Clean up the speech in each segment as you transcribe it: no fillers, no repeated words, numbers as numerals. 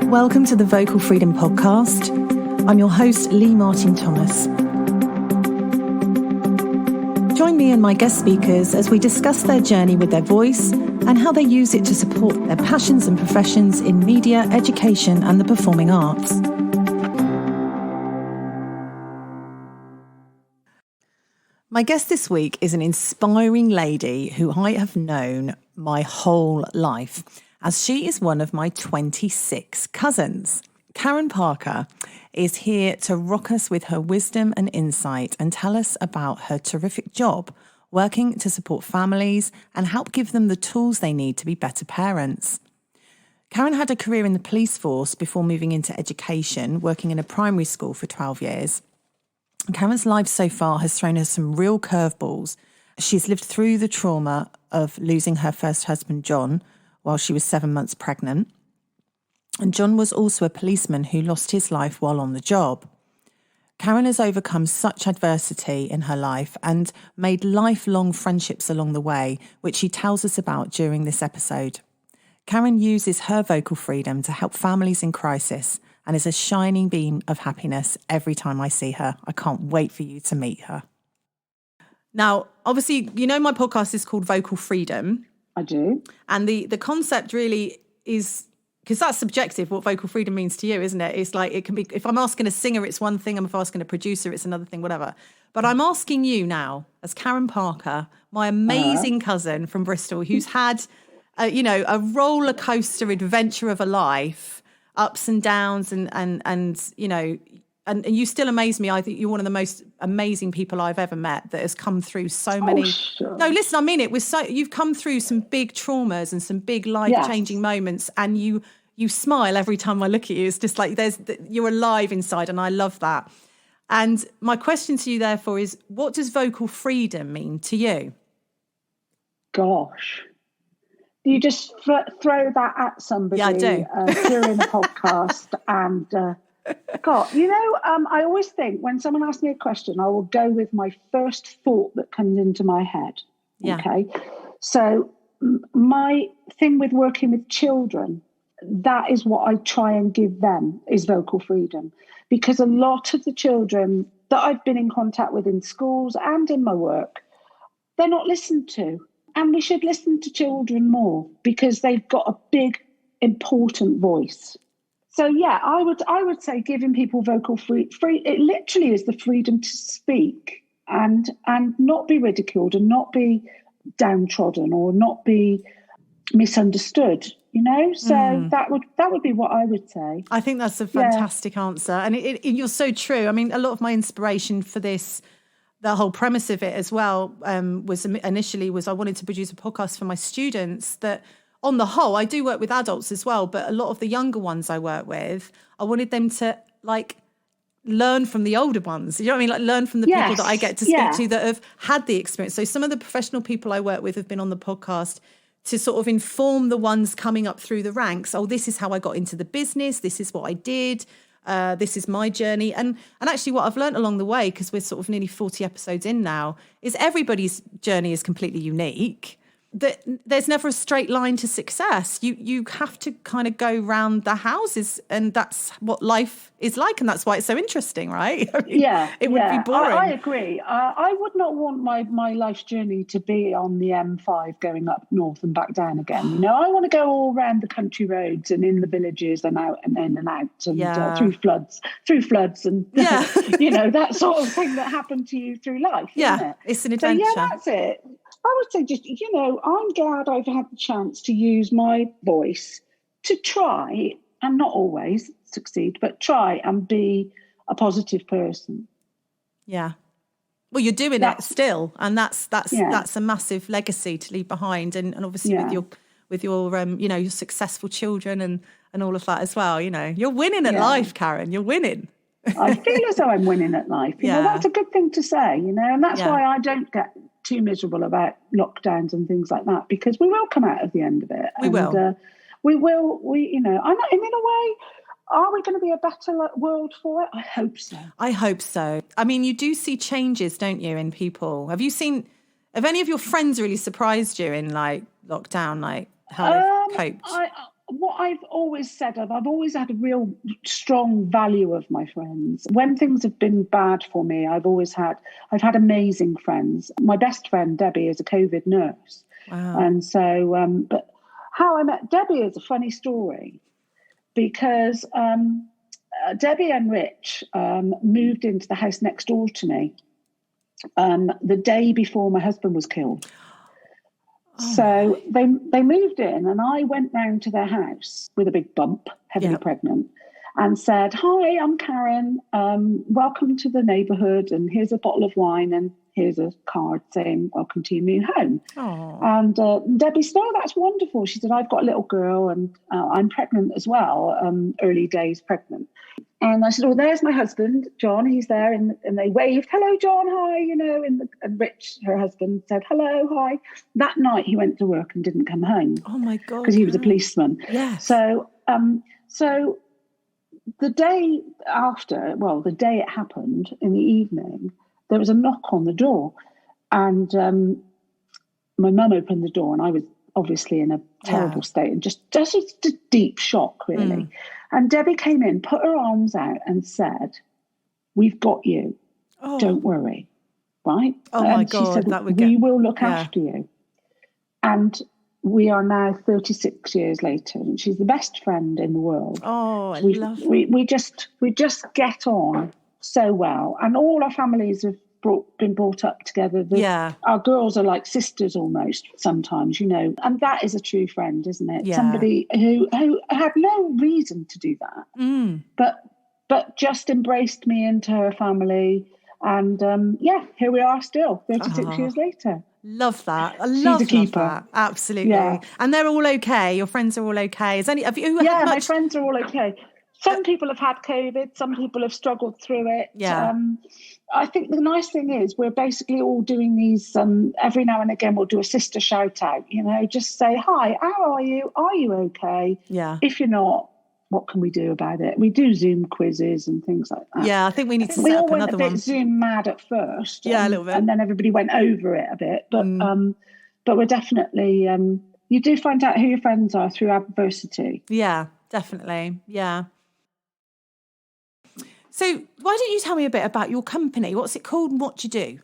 welcome to the Vocal Freedom Podcast. I'm your host, Lee Martin Thomas. Join me and my guest speakers as we discuss their journey with their voice and how they use it to support their passions and professions in media, education and the performing arts. My guest this week is an inspiring lady who I have known my whole life, as she is one of my 26 cousins. Karen Parker is here to rock us with her wisdom and insight and tell us about her terrific job working to support families and help give them the tools they need to be better parents. Karen had a career in the police force before moving into education, working in a primary school for 12 years. Karen's life so far has thrown her some real curveballs. She's lived through the trauma of losing her first husband, John, while she was 7 months pregnant. And John was also a policeman who lost his life while on the job. Karen has overcome such adversity in her life and made lifelong friendships along the way, which she tells us about during this episode. Karen uses her vocal freedom to help families in crisis and is a shining beam of happiness every time I see her. I can't wait for you to meet her. Now, obviously, you know my podcast is called Vocal Freedom. I do. And the concept really is, because that's subjective, what vocal freedom means to you, isn't it? It's like, it can be, if I'm asking a singer, it's one thing, and if I'm asking a producer, it's another thing, whatever. But I'm asking you now, as Karen Parker, my amazing cousin from Bristol, who's had, a roller coaster adventure of a life, ups and downs, and you still amaze me. I think you're one of the most amazing people I've ever met that has come through so many. Sure. No, listen, I mean it. You've come through some big traumas and some big life-changing moments, and you smile every time I look at you. It's just like you're alive inside, and I love that. And my question to you, therefore, is: what does vocal freedom mean to you? Gosh, you just throw that at somebody. Yeah, I do. During a podcast, and. God, I always think when someone asks me a question, I will go with my first thought that comes into my head. Yeah. Okay. So my thing with working with children, that is what I try and give them, is vocal freedom. Because a lot of the children that I've been in contact with in schools and in my work, they're not listened to. And we should listen to children more because they've got a big, important voice. So, yeah, I would say giving people vocal free, it literally is the freedom to speak and not be ridiculed and not be downtrodden or not be misunderstood, So that would be what I would say. I think that's a fantastic answer. And you're so true. I mean, a lot of my inspiration for this, the whole premise of it as well, was I wanted to produce a podcast for my students that, on the whole, I do work with adults as well, but a lot of the younger ones I work with, I wanted them to learn from the older ones. You know what I mean? Like learn from the people that I get to speak to that have had the experience. So some of the professional people I work with have been on the podcast to sort of inform the ones coming up through the ranks. Oh, this is how I got into the business. This is what I did. This is my journey. And actually what I've learned along the way, because we're sort of nearly 40 episodes in now, is everybody's journey is completely unique. That there's never a straight line to success. You have to kind of go round the houses, and that's what life is like, and that's why it's so interesting, right? I mean, it would be boring. I agree. I would not want my life's journey to be on the M5 going up north and back down again. I want to go all around the country roads and in the villages and out and in and out and through floods and that sort of thing that happened to you through life. Isn't it? It's an adventure. So, that's it. I would say just, I'm glad I've had the chance to use my voice to try, and not always succeed, but try and be a positive person. Yeah. Well, you're doing it still, and that's a massive legacy to leave behind, and obviously with your successful children and all of that as well. You're winning at life, Karen. You're winning. I feel as though I'm winning at life. That's a good thing to say. And that's why I don't get too miserable about lockdowns and things like that, because we will come out of the end of it. We will. I'm in a way, are we going to be a better world for it? I hope so. I mean, you do see changes, don't you, in people? Have any of your friends really surprised you in lockdown, how they've coped? what I've always said, I've always had a real strong value of my friends. When things have been bad for me, I've had amazing friends. My best friend, Debbie, is a COVID nurse. Wow. And so, but how I met Debbie is a funny story, because Debbie and Rich moved into the house next door to me the day before my husband was killed. So they moved in, and I went round to their house with a big bump, heavily pregnant, and said, "Hi, I'm Karen. Welcome to the neighbourhood, and here's a bottle of wine, and here's a card saying welcome to your new home." Aww. And Debbie said, "Oh, that's wonderful." She said, "I've got a little girl, and I'm pregnant as well, early days pregnant." And I said, "Oh, there's my husband, John. He's there." And they waved, "Hello, John, hi," and Rich, her husband, said, "Hello, hi." That night he went to work and didn't come home. Oh, my God. Because he was a policeman. Yes. So the day after, well, the day it happened in the evening, there was a knock on the door. And my mum opened the door, and I was obviously in a terrible state and just a deep shock, really. And Debbie came in, put her arms out and said, "We've got you. Don't worry." Right? Oh, my God. She said, "We will look after you." And we are now 36 years later, and she's the best friend in the world. Oh, I love it. We just get on so well. And all our families have been brought up together. Our girls are like sisters almost sometimes, and that is a true friend, isn't it? Yeah. Somebody who had no reason to do that, but just embraced me into her family. And here we are still 36 years later. Love that. She's a keeper. That. Absolutely. Yeah. And they're all okay. Your friends are all okay. My friends are all okay. Some people have had COVID. Some people have struggled through it. Yeah. I think the nice thing is we're basically all doing these. Every now and again, we'll do a sister shout out. Just say, "Hi, how are you? Are you okay?" Yeah. If you're not, what can we do about it? We do Zoom quizzes and things like that. Yeah, I think we need to set up another one. We all went a bit Zoom mad at first. Yeah, a little bit. And then everybody went over it a bit. But we're definitely, you do find out who your friends are through adversity. Yeah, definitely. Yeah. So why don't you tell me a bit about your company? What's it called and what do you do?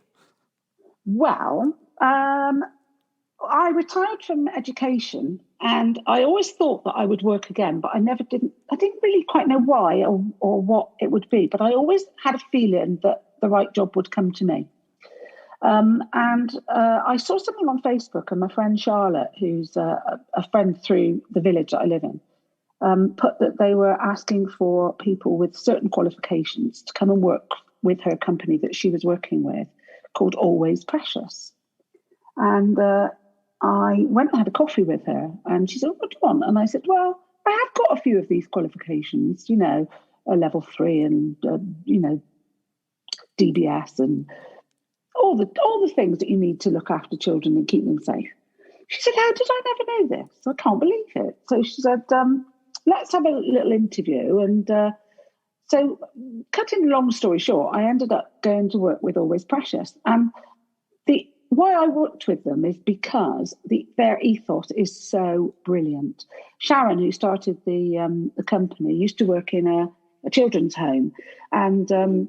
Well, I retired from education, and I always thought that I would work again, but I didn't really quite know why or what it would be. But I always had a feeling that the right job would come to me. And I saw something on Facebook, and my friend Charlotte, who's a friend through the village that I live in, put that they were asking for people with certain qualifications to come and work with her company that she was working with, called Always Precious. And I went and had a coffee with her, and she said, "What do you want?" And I said, "Well, I have got a few of these qualifications, a level 3 and, DBS and all the things that you need to look after children and keep them safe." She said, "How did I never know this? I can't believe it." So she said, "Let's have a little interview." And so cutting a long story short, I ended up going to work with Always Precious. And why I worked with them is because their ethos is so brilliant. Sharon, who started the company, used to work in a children's home. And a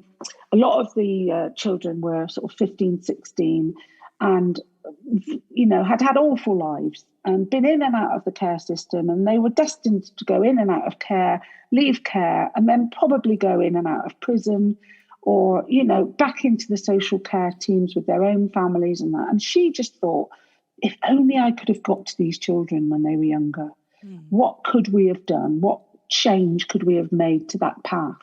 lot of the children were sort of 15, 16 and, had awful lives and been in and out of the care system. And they were destined to go in and out of care, leave care, and then probably go in and out of prison or, back into the social care teams with their own families and that. And she just thought, if only I could have got to these children when they were younger, what could we have done? What change could we have made to that path?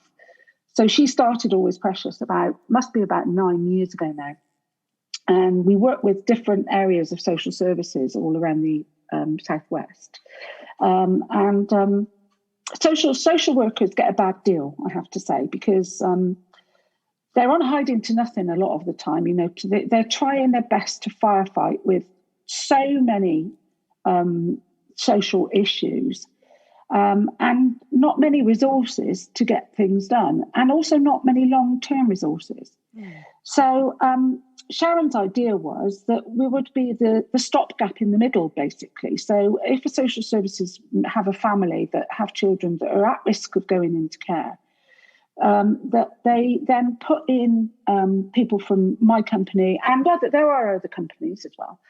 So she started Always Precious must be about 9 years ago now. And we work with different areas of social services all around the Southwest. Social workers get a bad deal, I have to say, because they're on hiding to nothing a lot of the time. They're trying their best to firefight with so many social issues. and not many resources to get things done, and also not many long-term resources. So Sharon's idea was that we would be the stopgap in the middle, basically. So if a social services have a family that have children that are at risk of going into care, that they then put in people from my company, and there are other companies as well,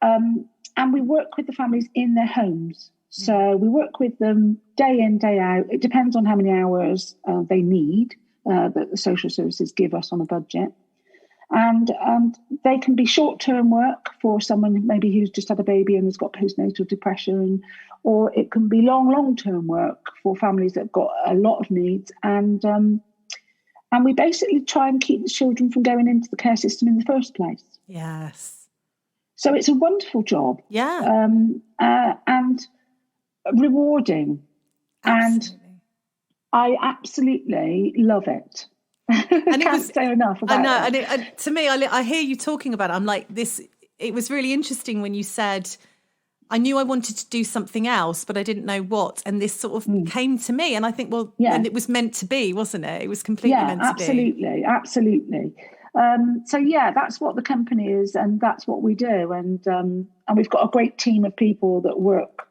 and we work with the families in their homes. So we work with them day in, day out. It depends on how many hours they need that the social services give us on a budget. And they can be short-term work for someone maybe who's just had a baby and has got postnatal depression, or it can be long-term work for families that have got a lot of needs. And we basically try and keep the children from going into the care system in the first place. Yes. So it's a wonderful job. Yeah. And rewarding. Absolutely. And I absolutely love it. And Can't say enough about it. I know, and to me, I hear you talking about it. I'm like, this. It was really interesting when you said, I knew I wanted to do something else, but I didn't know what. And this sort of came to me, and I think, well, and it was meant to be, wasn't it? It was completely meant to be. Absolutely. So yeah, that's what the company is, and that's what we do, and we've got a great team of people that work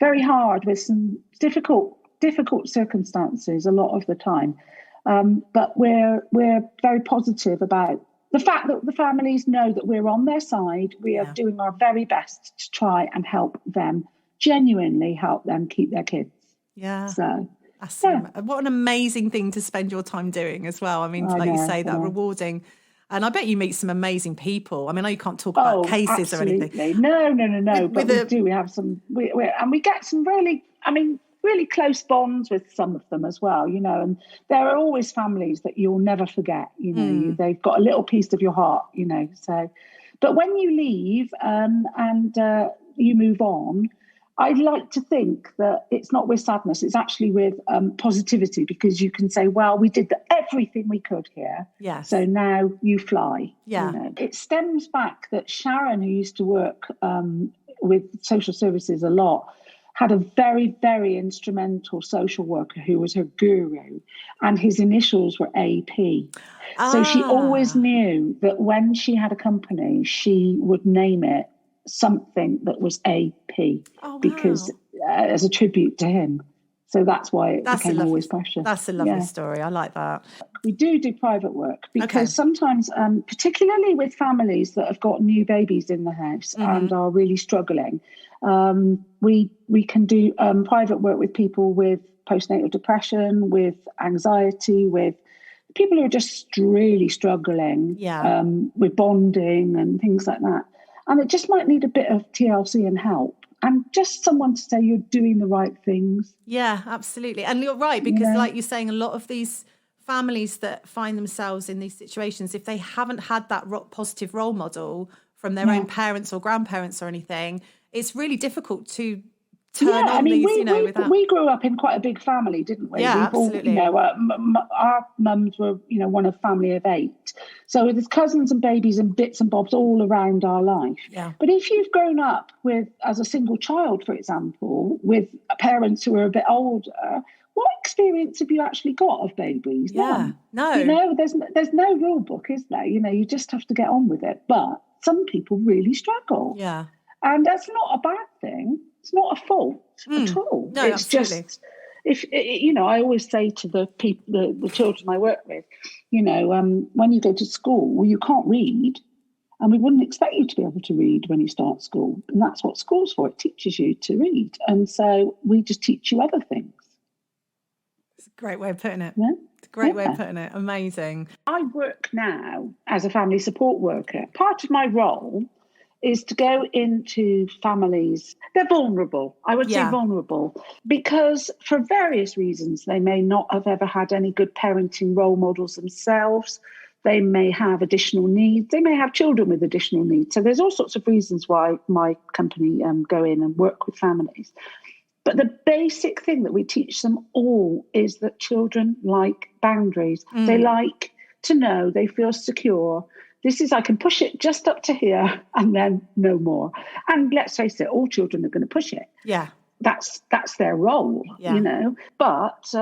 very hard with some difficult circumstances a lot of the time. But we're very positive about the fact that the families know that we're on their side. We are doing our very best to try and help them, genuinely help them keep their kids. Yeah. So what an amazing thing to spend your time doing as well. I mean, you say, that rewarding. And I bet you meet some amazing people. I mean, I know you can't talk about cases absolutely. or anything. No. But we do. We have some, and we get some really close bonds with some of them as well, and there are always families that you'll never forget, they've got a little piece of your heart, so, but when you leave and you move on, I'd like to think that it's not with sadness, it's actually with positivity, because you can say, well, we did everything we could here. Yes. So now you fly. Yeah. It stems back that Sharon, who used to work with social services a lot, had a very, very instrumental social worker who was her guru, and his initials were AP. So she always knew that when she had a company, she would name it something that was AP, because as a tribute to him. So that's why it became always precious. That's a lovely story. I like that. We do private work because sometimes, particularly with families that have got new babies in the house and are really struggling, we can do private work with people with postnatal depression, with anxiety, with people who are just really struggling with bonding and things like that. And it just might need a bit of TLC and help, and just someone to say you're doing the right things. Yeah, absolutely. And you're right, because like you're saying, a lot of these families that find themselves in these situations, if they haven't had that positive role model from their own parents or grandparents or anything, it's really difficult to turn on these, we grew up in quite a big family, didn't we? Yeah, absolutely. Our mums were, one of family of 8. So there's cousins and babies and bits and bobs all around our life. Yeah. But if you've grown up as a single child, for example, with parents who are a bit older, what experience have you actually got of babies? Yeah, no. There's no rule book, is there? You just have to get on with it. But some people really struggle. Yeah. And that's not a bad thing. It's not a fault at all. No, it's absolutely. just, I always say to the people, the children I work with, when you go to school, you can't read, and we wouldn't expect you to be able to read when you start school. And that's what school's for. It teaches you to read. And so we just teach you other things. It's a great way of putting it. Yeah? It's a great way of putting it. Amazing. I work now as a family support worker. Part of my role is to go into families. They're vulnerable. I would say vulnerable, because for various reasons, they may not have ever had any good parenting role models themselves. They may have additional needs. They may have children with additional needs. So there's all sorts of reasons why my company go in and work with families. But the basic thing that we teach them all is that children like boundaries. They like to know they feel secure. I can push it just up to here and then no more. And let's face it, all children are going to push it. Yeah. that's their role, Yeah. you know. But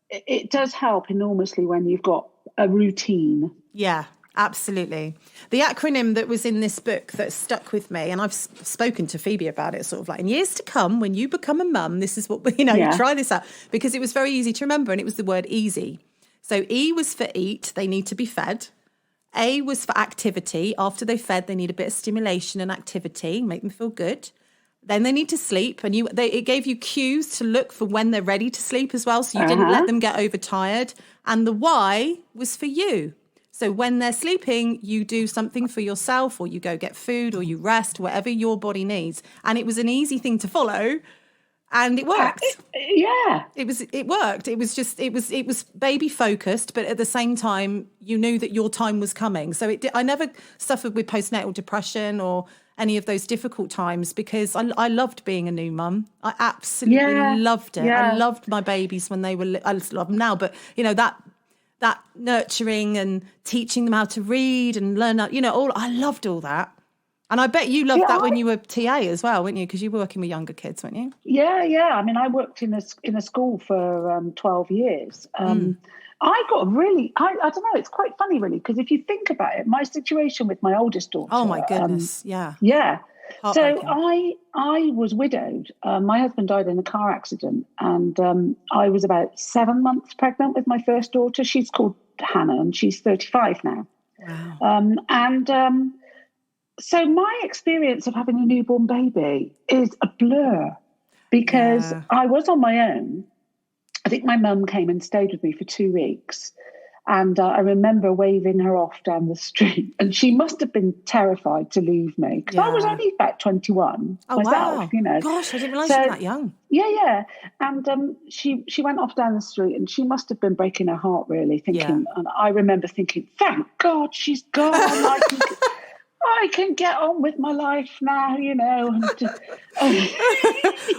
it does help enormously when you've got a routine. Yeah, absolutely. The acronym that was in this book that stuck with me, and I've spoken to Phoebe about it, sort of like, in years to come, when you become a mum, this is what, you try this out, because it was very easy to remember, and it was the word easy. So E was for eat, they need to be fed. A was for activity. After they fed, they need a bit of stimulation and activity, make them feel good. Then they need to sleep, and it gave you cues to look for when they're ready to sleep as well, so you didn't let them get overtired. And the Y was for you. So when they're sleeping, you do something for yourself, or you go get food, or you rest, whatever your body needs. And it was an easy thing to follow, and it worked. It worked. It was baby focused, but at the same time, you knew that your time was coming. So I never suffered with postnatal depression or any of those difficult times, because I loved being a new mum. I absolutely loved it. I loved my babies when they were, I love them now, but that nurturing and teaching them how to read and learn, I loved all that. And I bet you loved that when you were TA as well, weren't you? Because you were working with younger kids, weren't you? Yeah. I mean, I worked in a school for 12 years. I got I don't know, it's quite funny, really, because if you think about it, my situation with my oldest daughter. Oh, my goodness, yeah. Yeah. So I was widowed. My husband died in a car accident, and I was about 7 months pregnant with my first daughter. She's called Hannah, and she's 35 now. Wow. So my experience of having a newborn baby is a blur, because I was on my own. I think my mum came and stayed with me for 2 weeks. And I remember waving her off down the street, and she must have been terrified to leave me, because I was only about 21 myself, wow. Gosh, I didn't realise you were that young. Yeah. And she went off down the street, and she must have been breaking her heart, really, thinking, and I remember thinking, thank God she's gone. I can get on with my life now, And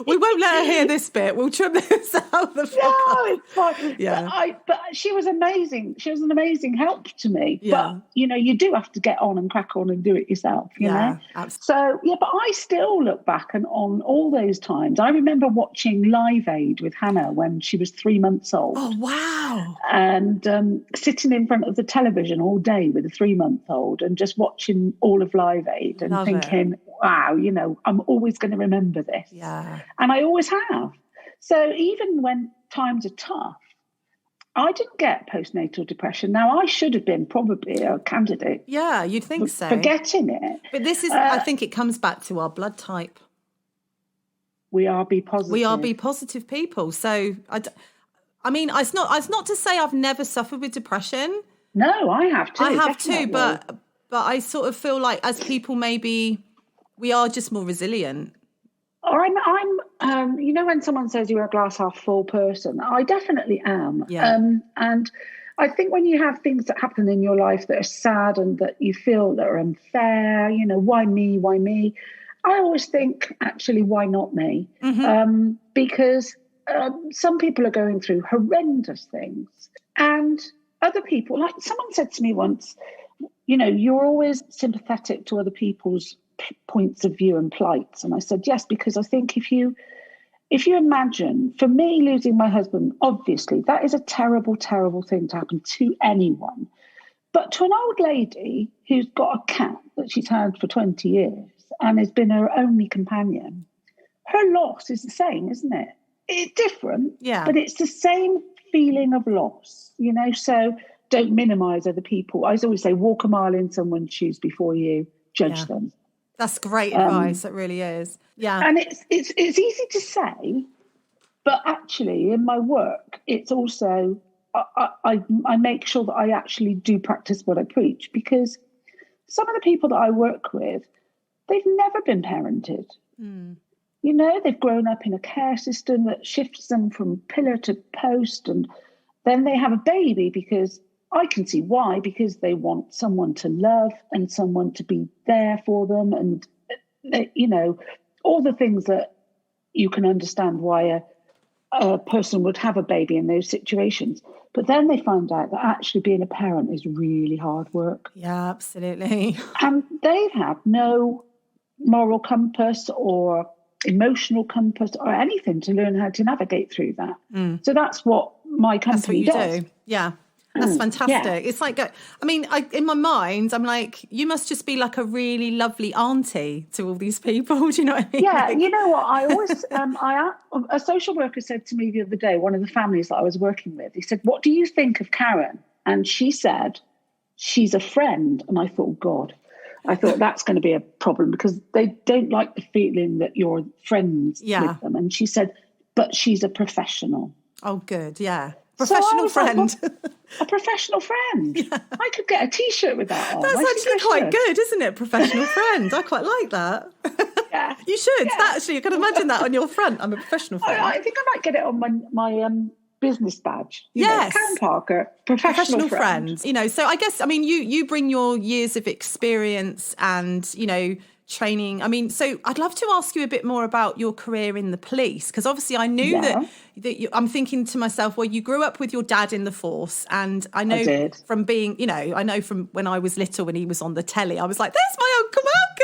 we won't let her hear this bit. We'll trim this out. No, it's fine. Yeah. But she was amazing. She was an amazing help to me. Yeah. But, you do have to get on and crack on and do it yourself, you know? Absolutely. So, but I still look back on all those times. I remember watching Live Aid with Hannah when she was 3 months old. Oh, wow. And sitting in front of the television all day with a 3-month-old and just watching all of Live Aid and thinking, wow, I'm always going to remember this. Yeah. And I always have. So even when times are tough, I didn't get postnatal depression. Now, I should have been probably a candidate. Yeah, you'd think so. For getting it. But this is, I think it comes back to our blood type. We are B positive. We are B positive people. So, I mean, it's not to say I've never suffered with depression. No, I have too. I have too, but I sort of feel like as people, maybe we are just more resilient. Or I'm when someone says you're a glass half full person, I definitely am. Yeah. And I think when you have things that happen in your life that are sad and that you feel that are unfair, why me? Why me? I always think, actually, why not me? Mm-hmm. Because some people are going through horrendous things, and other people, like someone said to me once, you're always sympathetic to other people's points of view and plights. And I said, yes, because I think if you imagine, for me, losing my husband, obviously, that is a terrible, terrible thing to happen to anyone. But to an old lady who's got a cat that she's had for 20 years and has been her only companion, her loss is the same, isn't it? It's different, but it's the same feeling of loss, so don't minimize other people. I always say, walk a mile in someone's shoes before you judge them. That's great advice. It really is. Yeah. And it's easy to say, but actually in my work, it's also, I make sure that I actually do practice what I preach, because some of the people that I work with, they've never been parented. Mm. They've grown up in a care system that shifts them from pillar to post, and then they have a baby because I can see why, because they want someone to love and someone to be there for them, and, all the things that you can understand why a person would have a baby in those situations. But then they find out that actually being a parent is really hard work. Yeah, absolutely. And they've had no moral compass or emotional compass or anything to learn how to navigate through that. So that's what my company does. Do. Yeah. That's fantastic. Yeah. It's like, in my mind, I'm like, you must just be like a really lovely auntie to all these people. Do you know what I mean? Yeah, Like, you know what? I always, a social worker said to me the other day, one of the families that I was working with, he said, "What do you think of Karen?" And she said, "She's a friend." And I thought, God, I thought that's going to be a problem because they don't like the feeling that you're friends with them. And she said, "But she's a professional." Oh, good. Yeah. So Professional friend. Like, well, a professional friend. Yeah. I could get a T-shirt with that on. That's actually quite good, isn't it? Professional friend. I quite like that. Yeah. You should. Yeah. Actually, you can imagine that on your front. I'm a professional friend. I think I might get it on my business badge. Yes. Karen Parker, professional friend. You know, so I guess, you bring your years of experience and, training. So I'd love to ask you a bit more about your career in the police, because obviously I knew that I'm thinking to myself, well, you grew up with your dad in the force, and I know from being, I know from when I was little, when he was on the telly, I was like, there's my Uncle Malcolm,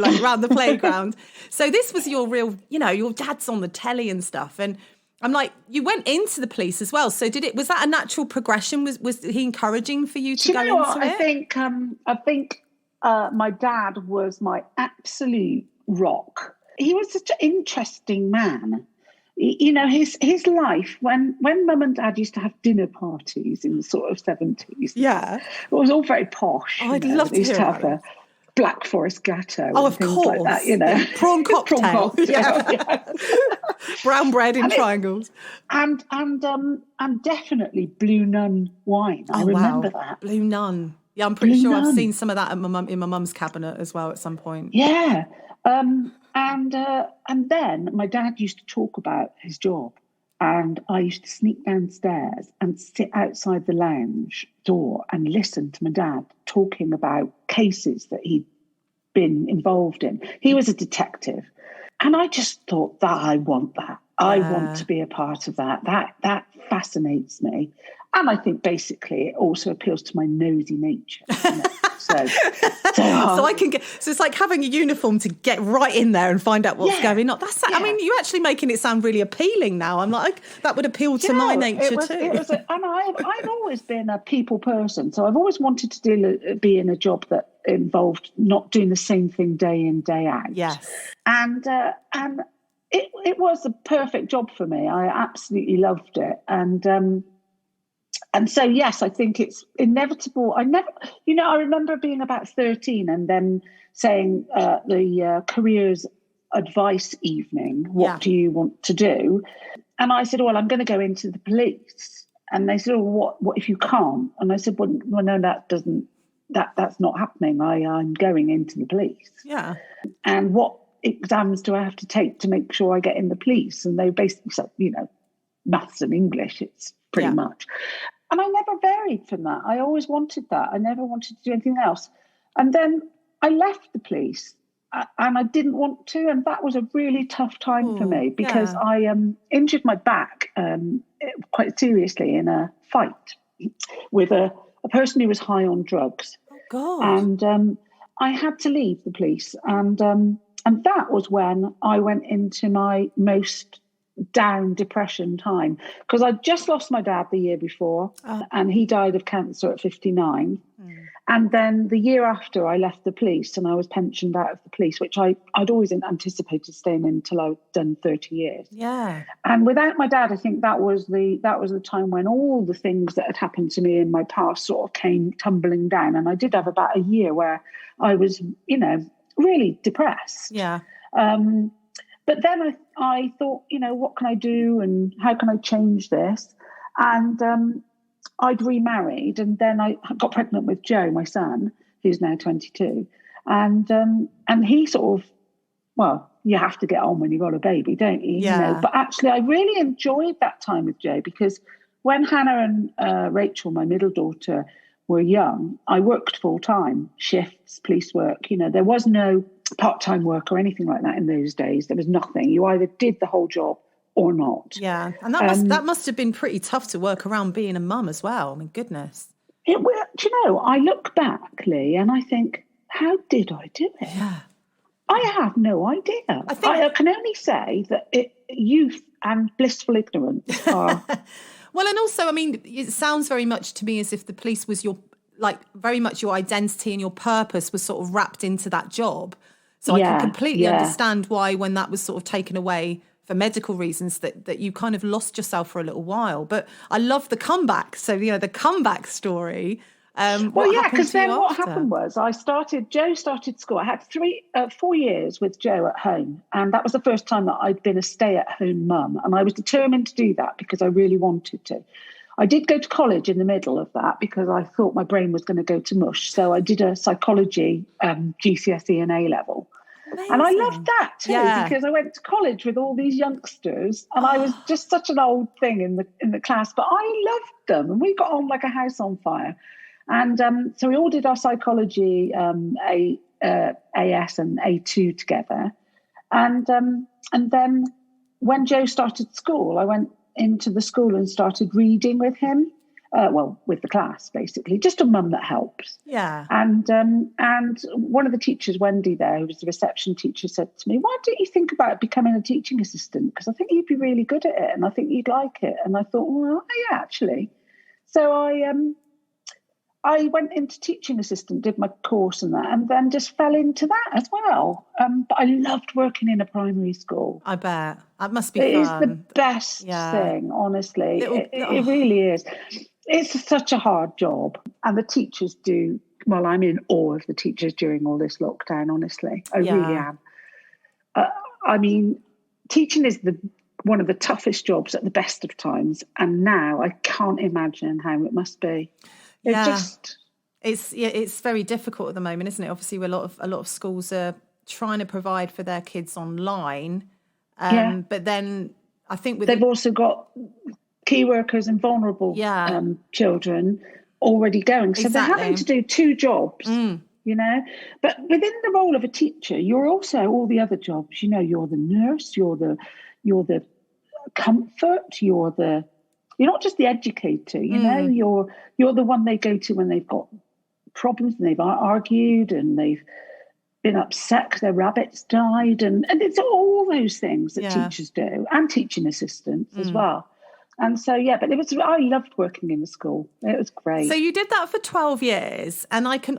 like around the playground. So this was your real, your dad's on the telly and stuff. And I'm like, you went into the police as well. So was that a natural progression? Was he encouraging for you to go into it? I think my dad was my absolute rock. He was such an interesting man. His life, when Mum and Dad used to have dinner parties in the sort of 70s. Yeah. It was all very posh. I'd love to hear have a Black Forest Gâteau. Oh, of course. Like that, Prawn cocktail. Yeah. Brown bread in triangles. And definitely Blue Nun wine. I remember that. Blue Nun. Yeah, I'm pretty sure I've seen some of that in my mum's cabinet as well at some point. Yeah. And then my dad used to talk about his job, and I used to sneak downstairs and sit outside the lounge door and listen to my dad talking about cases that he'd been involved in. He was a detective. And I just thought that I want that. I want to be a part of that. That fascinates me. And I think basically it also appeals to my nosy nature. So I can get. So it's like having a uniform to get right in there and find out what's going on. You're actually making it sound really appealing now. I'm like, that would appeal to my nature too. And I've always been a people person, so I've always wanted to be in a job that involved not doing the same thing day in, day out. Yes, and it was a perfect job for me. I absolutely loved it, and so, yes, I think it's inevitable. I remember being about 13 and then saying the careers advice evening, what do you want to do? And I said, well, I'm going to go into the police. And they said, oh, what if you can't? And I said, well no, that's not happening. I'm going into the police. Yeah. And what exams do I have to take to make sure I get in the police? And they basically said, maths and English, it's pretty much. And I never varied from that. I always wanted that. I never wanted to do anything else. And then I left the police and I didn't want to. And that was a really tough time for me because I injured my back quite seriously in a fight with a person who was high on drugs. Oh, God. And I had to leave the police. And that was when I went into my most down depression time, because I just lost my dad the year before and he died of cancer at 59. And then the year after I left the police and I was pensioned out of the police, which I'd always anticipated staying in until I'd done 30 years. Yeah. And without my dad, I think that was the time when all the things that had happened to me in my past sort of came tumbling down. And I did have about a year where I was, really depressed. Yeah. But then I thought, what can I do and how can I change this? And I'd remarried, and then I got pregnant with Joe, my son, who's now 22. And he sort of, well, you have to get on when you've got a baby, don't you? Yeah. But actually, I really enjoyed that time with Joe because when Hannah and Rachel, my middle daughter, were young, I worked full time, shifts, police work. There was no part-time work or anything like that in those days. There was nothing. You either did the whole job or not. Yeah, and that must have been pretty tough to work around being a mum as well. I mean, goodness. I look back, Lee, and I think, how did I do it? Yeah. I have no idea. I can only say that youth and blissful ignorance are... Well, and also, I mean, it sounds very much to me as if the police was very much your identity and your purpose was sort of wrapped into that job. So I can completely understand why, when that was sort of taken away for medical reasons, that you kind of lost yourself for a little while. But I love the comeback. So, the comeback story. Because then what happened was Joe started school. I had 4 years with Joe at home. And that was the first time that I'd been a stay-at-home mum. And I was determined to do that because I really wanted to. I did go to college in the middle of that because I thought my brain was going to go to mush. So I did a psychology GCSE and A-level. Amazing. And I loved that too, because I went to college with all these youngsters and I was just such an old thing in the class, but I loved them and we got on like a house on fire. And so we all did our psychology AS and A2 together. And then when Joe started school, I went into the school and started reading with him. With the class, basically, just a mum that helps. Yeah. And one of the teachers, Wendy there, who was the reception teacher, said to me, "Why don't you think about becoming a teaching assistant? Because I think you'd be really good at it and I think you'd like it." And I thought, well, yeah, actually. So I went into teaching assistant, did my course and that, and then just fell into that as well. But I loved working in a primary school. I bet. That must be fun. It is the best thing, honestly. It really is. It's such a hard job. And the teachers do, well, I'm in awe of the teachers during all this lockdown, honestly. I really am. I mean, teaching is one of the toughest jobs at the best of times. And now I can't imagine how it must be. It's very difficult at the moment, isn't it? Obviously, a lot of schools are trying to provide for their kids online, but then I think they've also got key workers and vulnerable children already going, so they're having to do two jobs. But within the role of a teacher, you're also all the other jobs. You're the nurse, you're the comfort, you're not just the educator, you're the one they go to when they've got problems and they've argued and they've been upset because their rabbits died. And it's all those things that teachers do, and teaching assistants as well. And so, but I loved working in the school. It was great. So you did that for 12 years. And I can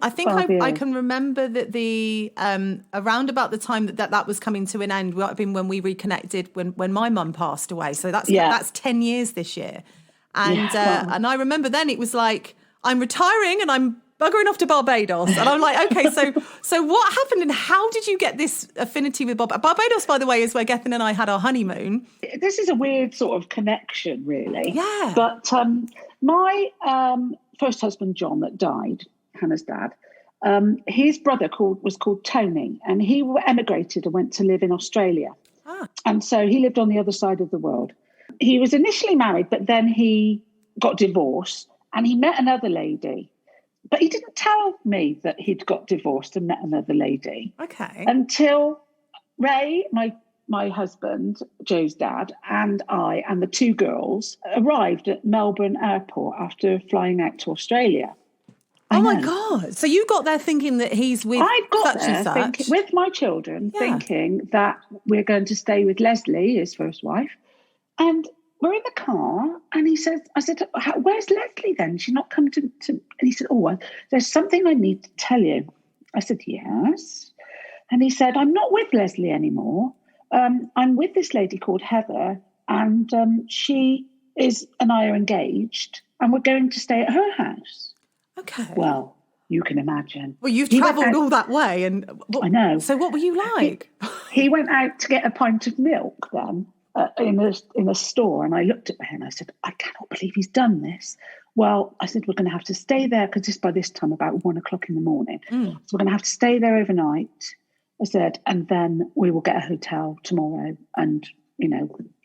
remember that around about the time that was coming to an end, would have been when we reconnected when my mum passed away. So that's 10 years this year. And and I remember then it was like, I'm retiring and I'm buggering off to Barbados. And I'm like, okay, so what happened and how did you get this affinity with Barbados? Barbados, by the way, is where Gethin and I had our honeymoon. This is a weird sort of connection, really. Yeah. But my first husband, John, that died, Hannah's dad, his brother was called Tony, and he emigrated and went to live in Australia. And so he lived on the other side of the world. He was initially married, but then he got divorced and he met another lady. But he didn't tell me that he'd got divorced and met another lady. Okay. Until Ray, my husband, Joe's dad, and I and the two girls arrived at Melbourne Airport after flying out to Australia. Oh my God. So you got there thinking that he's with such and such? With my children, thinking that we're going to stay with Leslie, his first wife. And we're in the car and I said, where's Leslie then? She's not come to and he said, there's something I need to tell you. I said, yes. And he said, I'm not with Leslie anymore. I'm with this lady called Heather, and she and I are engaged and we're going to stay at her house. Okay. Well, you can imagine. Well, you've travelled all that way. I know. So what were you like? He went out to get a pint of milk then in a store, and I looked at him and I said, I cannot believe he's done this. Well, I said, we're going to have to stay there because by this time about 1 o'clock in the morning. So we're going to have to stay there overnight. I said, and then we will get a hotel tomorrow. And,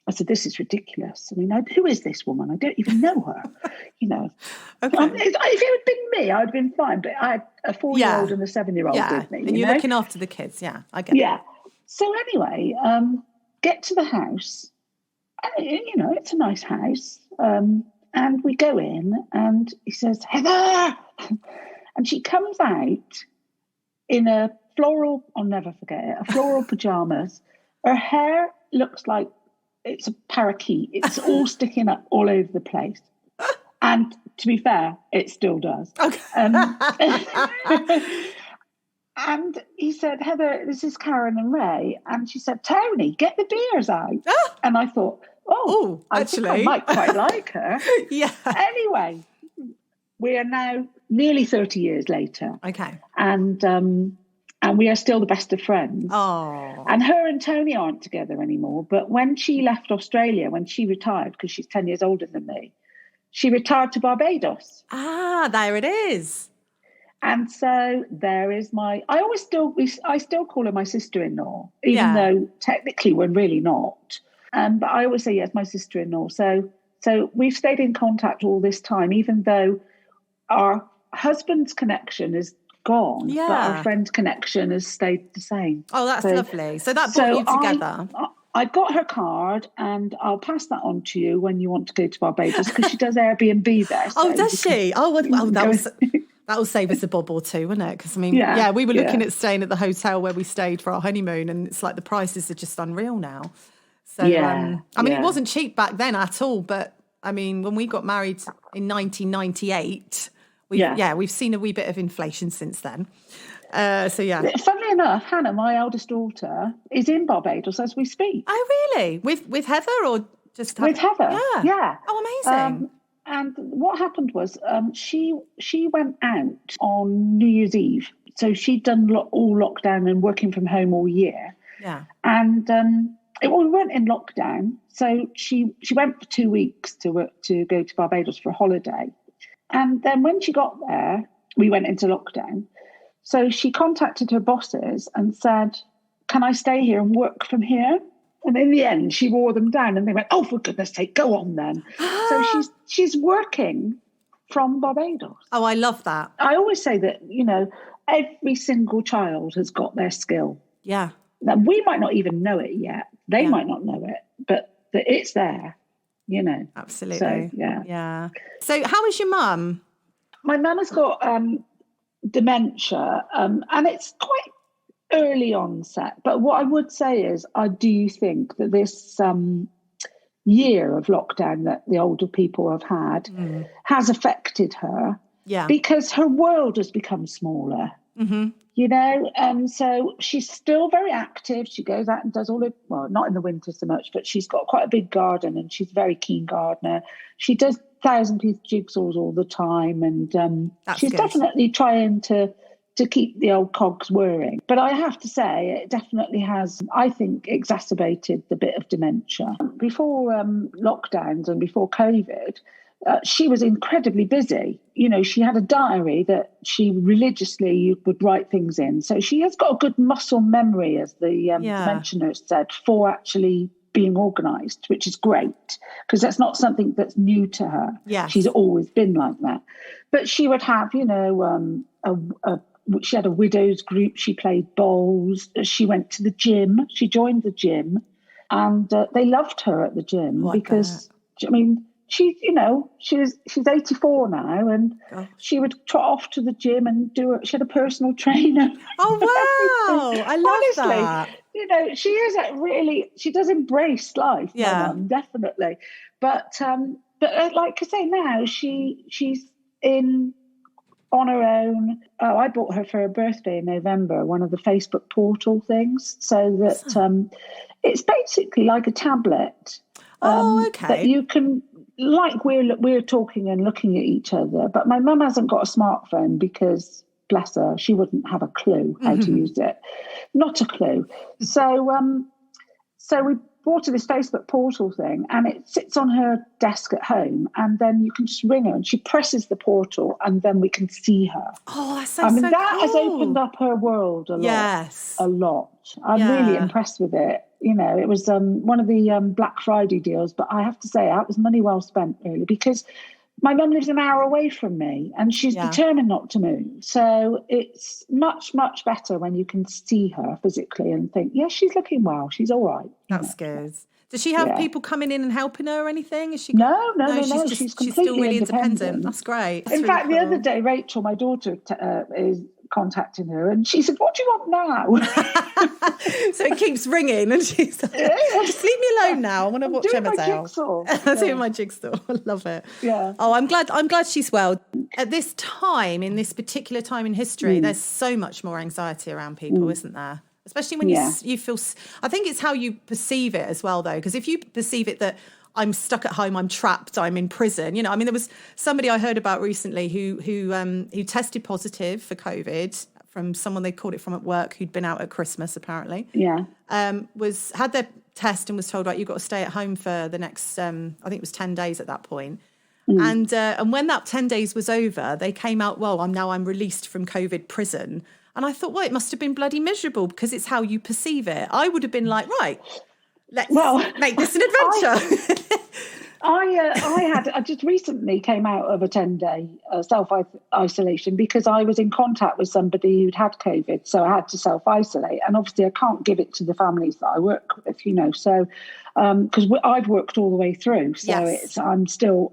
I said, this is ridiculous. I mean, who is this woman? I don't even know her, Okay. If it had been me, I'd been fine. But I had a 4-year-old and a 7-year-old with me. And you're looking after the kids. Yeah, I get it. So anyway, get to the house. And, it's a nice house. And we go in and he says, Heather! And she comes out in a floral, I'll never forget it, a floral pajamas. Her hair looks like it's a parakeet. It's all sticking up all over the place. And to be fair, it still does. Okay. And he said, Heather, this is Karen and Ray. And she said, Tony, get the beers out. And I thought, I think I might quite like her. Yeah. Anyway, we are now nearly 30 years later. Okay. And we are still the best of friends. Oh. And her and Tony aren't together anymore. But when she left Australia, when she retired, because she's 10 years older than me, she retired to Barbados. Ah, there it is. And so there is I still call her my sister-in-law, even though technically we're really not. But I always say, yes, my sister-in-law. So we've stayed in contact all this time, even though our husband's connection is gone, but our friend connection has stayed the same. Oh, that's lovely. So that brought you together. I got her card, and I'll pass that on to you when you want to go to Barbados, because she does Airbnb there. So oh, does she? Oh, well, that'll save us a bob or two, won't it? Because, I mean, we were looking at staying at the hotel where we stayed for our honeymoon, and it's like the prices are just unreal now. So, it wasn't cheap back then at all, but, I mean, when we got married in 1998, we've seen a wee bit of inflation since then. Funnily enough, Hannah, my eldest daughter, is in Barbados as we speak. Oh, really? With Heather or just with Heather? Yeah. Oh, amazing. And what happened was she went out on New Year's Eve. So she'd done all lockdown and working from home all year. Yeah. And we weren't in lockdown. So she went for 2 weeks to go to Barbados for a holiday. And then when she got there, we went into lockdown. So she contacted her bosses and said, can I stay here and work from here? And in the end, she wore them down, and they went, oh, for goodness sake, go on then. So she's working from Barbados. Oh, I love that. I always say that, every single child has got their skill. Yeah. Now, we might not even know it yet. They might not know it, but it's there, Absolutely. So, yeah. So how is your mum? My mum has got dementia, and it's quite early onset. But what I would say is, I do think that this year of lockdown that the older people have had has affected her. Yeah. Because her world has become smaller. Mm-hmm. So she's still very active. She goes out and does not in the winter so much, but she's got quite a big garden, and she's a very keen gardener. She does 1,000-piece jigsaws all the time, and she's definitely trying to keep the old cogs whirring. But I have to say, it definitely has, I think, exacerbated the bit of dementia. Before lockdowns and before COVID, she was incredibly busy. She had a diary that she religiously would write things in. So she has got a good muscle memory, as the dementia nurse said, for actually being organised, which is great, because that's not something that's new to her. Yeah, she's always been like that. But she would have, she had a widows group. She played bowls. She went to the gym. She joined the gym, and they loved her at the gym because, she's 84 now, and she would trot off to the gym and she had a personal trainer. Oh, wow. I love that. She is she does embrace life. Yeah, mum, definitely. But like I say, now she's in on her own. Oh, I bought her for her birthday in November, one of the Facebook portal things, so that it's basically like a tablet. That you can, like we're talking and looking at each other. But my mum hasn't got a smartphone because, bless her, she wouldn't have a clue how to use it. Not a clue. So we bought her this Facebook portal thing, and it sits on her desk at home, and then you can just ring her, and she presses the portal, and then we can see her. Oh, that sounds so that cool. has opened up her world a lot. Yes. A lot. I'm really impressed with it. It was one of the Black Friday deals, but I have to say that was money well spent, really, because my mum lives an hour away from me, and she's determined not to move. So it's much, much better when you can see her physically and think, yes, she's looking well. She's all right. That's good. Does she have people coming in and helping her or anything? Is she? No. She's completely still really independent. That's great. That's in really fact, cool. the other day, Rachel, my daughter, contacting her, and she said, "What do you want now?" So it keeps ringing, and she's like, "Just leave me alone now. I want to watch Emmerdale." I'm doing my jigsaw. I love it. Yeah. Oh, I'm glad she's well. At this time, in this particular time in history, there's so much more anxiety around people, isn't there? Especially when you feel. I think it's how you perceive it as well, though, because if you perceive it that I'm stuck at home, I'm trapped, I'm in prison. You know, I mean, there was somebody I heard about recently who tested positive for COVID from someone they caught it from at work who'd been out at Christmas, apparently. Yeah. Had their test and was told, right, you've got to stay at home for the next, I think it was 10 days at that point. And when that 10 days was over, they came out, well, I'm released from COVID prison. And I thought, well, it must have been bloody miserable because it's how you perceive it. I would have been like, right, let's make this an adventure. I just recently came out of a 10-day self-isolation because I was in contact with somebody who'd had COVID. So I had to self-isolate. And obviously I can't give it to the families that I work with, you know. So because I've worked all the way through. So I'm still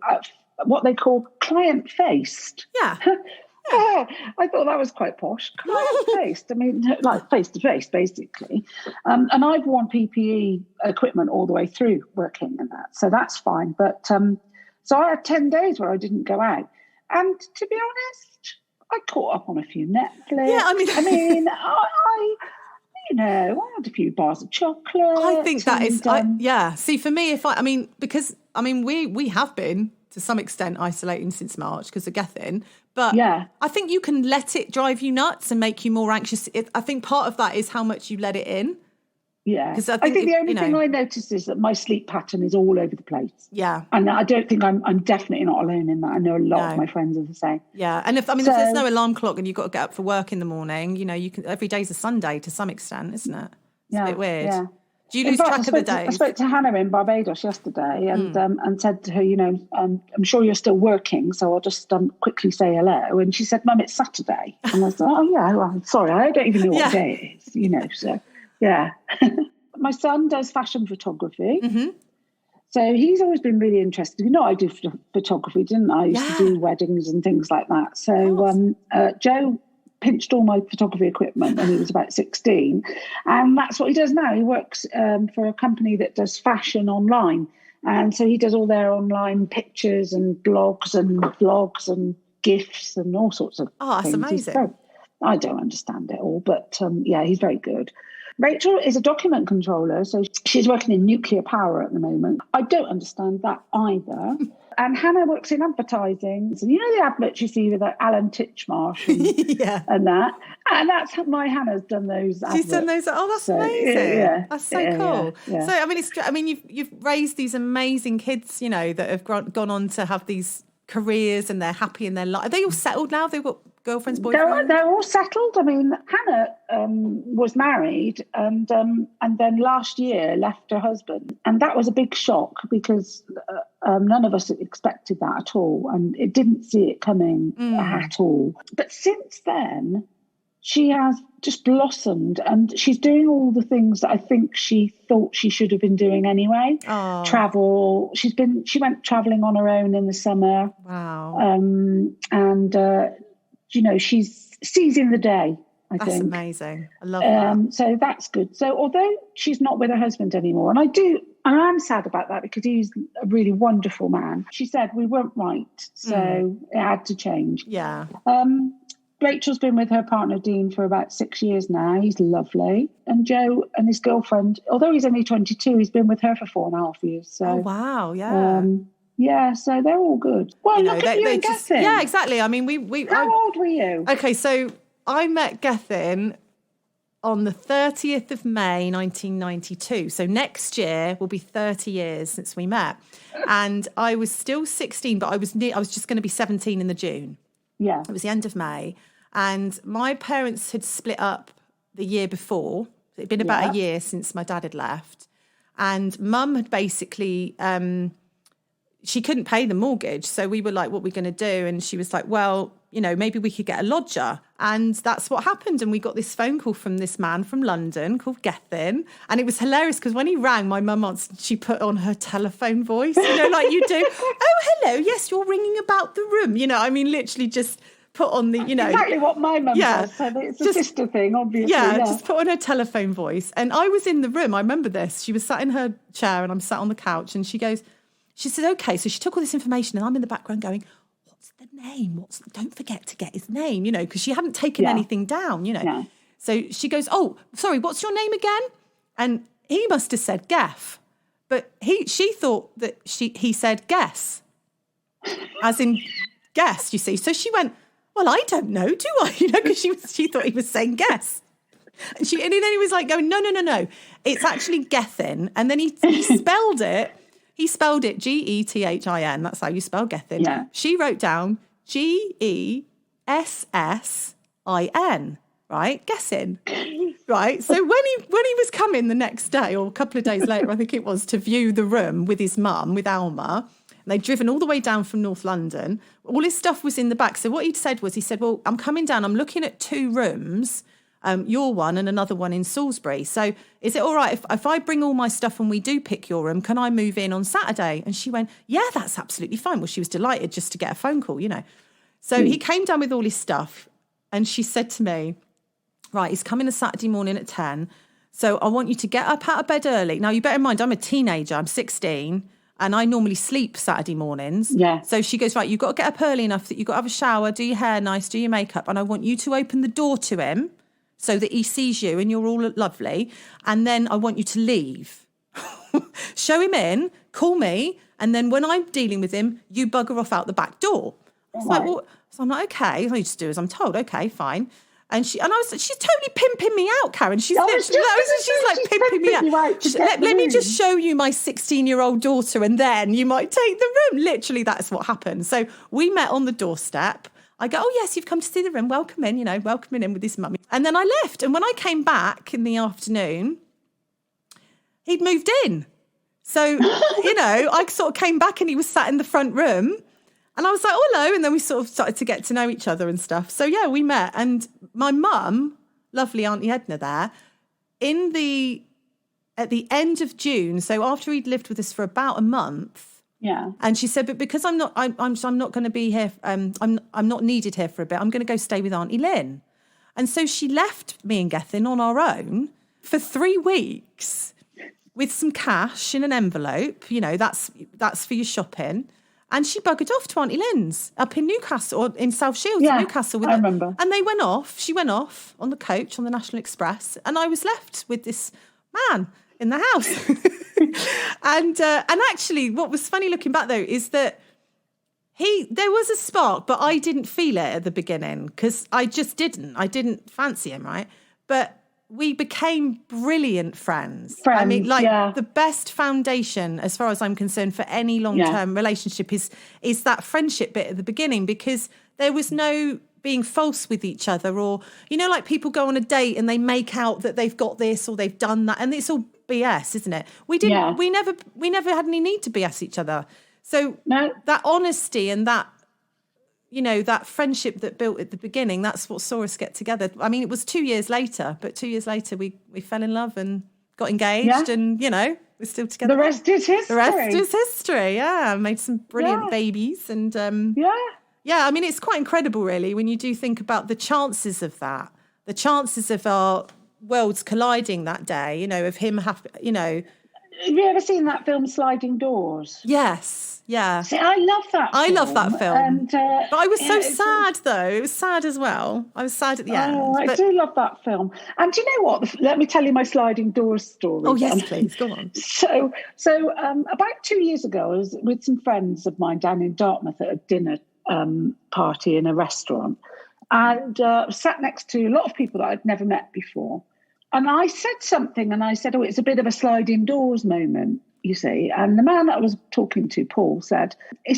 what they call client-faced. Yeah. Yeah, I thought that was quite posh. Client-faced, I mean, like face-to-face, basically. And I've worn PPE equipment all the way through working and that, so that's fine. But so I had 10 days where I didn't go out. And to be honest, I caught up on a few Netflix. Yeah, I had a few bars of chocolate. I think that is, See, for me, because we have been, to some extent, isolating since March because of Gethin. But I think you can let it drive you nuts and make you more anxious. I think part of that is how much you let it in. Yeah. Because I think the only thing I noticed is that my sleep pattern is all over the place. Yeah. And I don't think I'm definitely not alone in that. I know a lot of my friends are the same. Yeah. And if there's no alarm clock and you've got to get up for work in the morning, you know, you can, every day's a Sunday to some extent, isn't it? It's a bit weird. Yeah. Do you lose track of the days? I spoke to Hannah in Barbados yesterday and said to her, you know, I'm sure you're still working, so I'll just quickly say hello. And she said, Mum, it's Saturday. And I said, oh, yeah, well, sorry, I don't even know what day it is, you know, so, yeah. My son does fashion photography. Mm-hmm. So he's always been really interested. You know, I do photography, didn't I? I used to do weddings and things like that. So Joe pinched all my photography equipment when he was about 16. And that's what he does now. He works for a company that does fashion online. And so he does all their online pictures and blogs and vlogs and GIFs and all sorts of things. Oh, that's amazing. I don't understand it all, but he's very good. Rachel is a document controller, so she's working in nuclear power at the moment. I don't understand that either. And Hannah works in advertising. So you know the adverts you see with Alan Titchmarsh and that? And that's my Hannah's done those adverts. She's done those. Oh, that's amazing. Yeah, that's so cool. Yeah. So, you've raised these amazing kids, you know, that have gone on to have these careers and they're happy in their life. Are they all settled now? They've got girlfriends, boyfriends? They're all settled. I mean, Hannah was married and then last year left her husband. And that was a big shock because none of us expected that at all. And it didn't see it coming at all. But since then, she has just blossomed and she's doing all the things that I think she thought she should have been doing anyway. Oh. Travel. She went traveling on her own in the summer. Wow. You know, she's seizing the day, I think. That's amazing. I love that. So that's good. So although she's not with her husband anymore, and I'm sad about that because he's a really wonderful man. She said we weren't right, so it had to change. Yeah. Rachel's been with her partner Dean for about 6 years now. He's lovely. And Joe and his girlfriend, although he's only 22, he's been with her for 4.5 years. So, oh, wow, yeah. So they're all good. Well, look at you and Gethin. Yeah, exactly. I mean, we How old were you? Okay, so I met Gethin on the 30th of May, 1992. So next year will be 30 years since we met. And I was still 16, but I was just going to be 17 in the June. Yeah. It was the end of May. And my parents had split up the year before. It'd been about a year since my dad had left. And Mum had basically, she couldn't pay the mortgage. So we were like, what are we going to do? And she was like, well, you know, maybe we could get a lodger. And that's what happened. And we got this phone call from this man from London called Gethin. And it was hilarious because when he rang, my mum answered, she put on her telephone voice, you know, like you do. Oh, hello. Yes, you're ringing about the room. You know, I mean, literally just put on the, exactly what my mum does. So it's a sister thing, obviously. Yeah, just put on her telephone voice. And I was in the room. I remember this. She was sat in her chair and I'm sat on the couch and she said, okay. So she took all this information and I'm in the background going, what's the name? Don't forget to get his name, because she hadn't taken anything down, Yeah. So she goes, oh, sorry, what's your name again? And he must have said Geff. But she thought that he said guess, as in guess, you see. So she went, well, I don't know, do I? Because she thought he was saying guess. And then he was like going, no. It's actually Gethin. And then he spelled it. He spelled it Gethin. That's how you spell Gethin. Yeah. She wrote down Gessin, right? Guessing. Right. So when he was coming the next day or a couple of days later, I think it was, to view the room with his mum, with Alma, and they'd driven all the way down from North London. All his stuff was in the back. So what he said, well, I'm coming down. I'm looking at 2 rooms, your one and another one in Salisbury. So is it all right if I bring all my stuff and we do pick your room, can I move in on Saturday? And she went, yeah, that's absolutely fine. Well, she was delighted just to get a phone call, So he came down with all his stuff and she said to me, right, he's coming a Saturday morning at 10. So I want you to get up out of bed early. Now, you bear in mind, I'm a teenager. I'm 16 and I normally sleep Saturday mornings. Yeah. So she goes, right, you've got to get up early enough that you've got to have a shower, do your hair nice, do your makeup. And I want you to open the door to him so that he sees you and you're all lovely. And then I want you to leave. Show him in, call me. And then when I'm dealing with him, you bugger off out the back door. I was like, well, so I'm like, okay. I just do as I'm told. Okay, fine. And she's totally pimping me out, Karen. She's like pimping me out. Let me just show you my 16-year-old daughter and then you might take the room. Literally, that's what happened. So we met on the doorstep. I go, oh, yes, you've come to see the room. Welcome in, welcoming in with his mummy. And then I left. And when I came back in the afternoon, he'd moved in. So, I sort of came back and he was sat in the front room. And I was like, oh, hello. And then we sort of started to get to know each other and stuff. So, yeah, we met. And my mum, lovely Auntie Edna there, at the end of June, so after he'd lived with us for about a month. Yeah. And she said, but because I'm not going to be here, I'm not needed here for a bit, I'm going to go stay with Auntie Lynn. And so she left me and Gethin on our own for 3 weeks with some cash in an envelope. That's for your shopping. And she buggered off to Auntie Lynn's up in Newcastle, or in South Shields, Newcastle. I remember. And they went off. She went off on the coach on the National Express, and I was left with this man in the house. and actually, what was funny looking back though is that there was a spark, but I didn't feel it at the beginning because I just didn't. I didn't fancy him, right? But we became brilliant friends. I mean, the best foundation, as far as I'm concerned, for any long-term relationship is that friendship bit at the beginning, because there was no being false with each other, or, like people go on a date and they make out that they've got this or they've done that, and it's all BS, isn't it? We didn't. Yeah. We never had any need to BS each other. So that honesty and that, that friendship that built at the beginning, that's what saw us get together. I mean, it was 2 years later, but 2 years later we fell in love and got engaged and, we're still together. The rest is history. Yeah. Made some brilliant babies and, yeah, I mean, it's quite incredible really when you do think about the chances of that, the chances of our worlds colliding that day, of him Have you ever seen that film Sliding Doors? Yes, yeah. See, I love that film. I love that film. And, but I was so sad, though. It was sad as well. I was sad at the end. Oh, I do love that film. And do you know what? Let me tell you my Sliding Doors story. Oh, yes, please. Go on. So about 2 years ago, I was with some friends of mine down in Dartmouth at a dinner party in a restaurant, and sat next to a lot of people that I'd never met before. And I said something, and I said, oh, it's a bit of a sliding doors moment, you see. And the man that I was talking to, Paul, he said,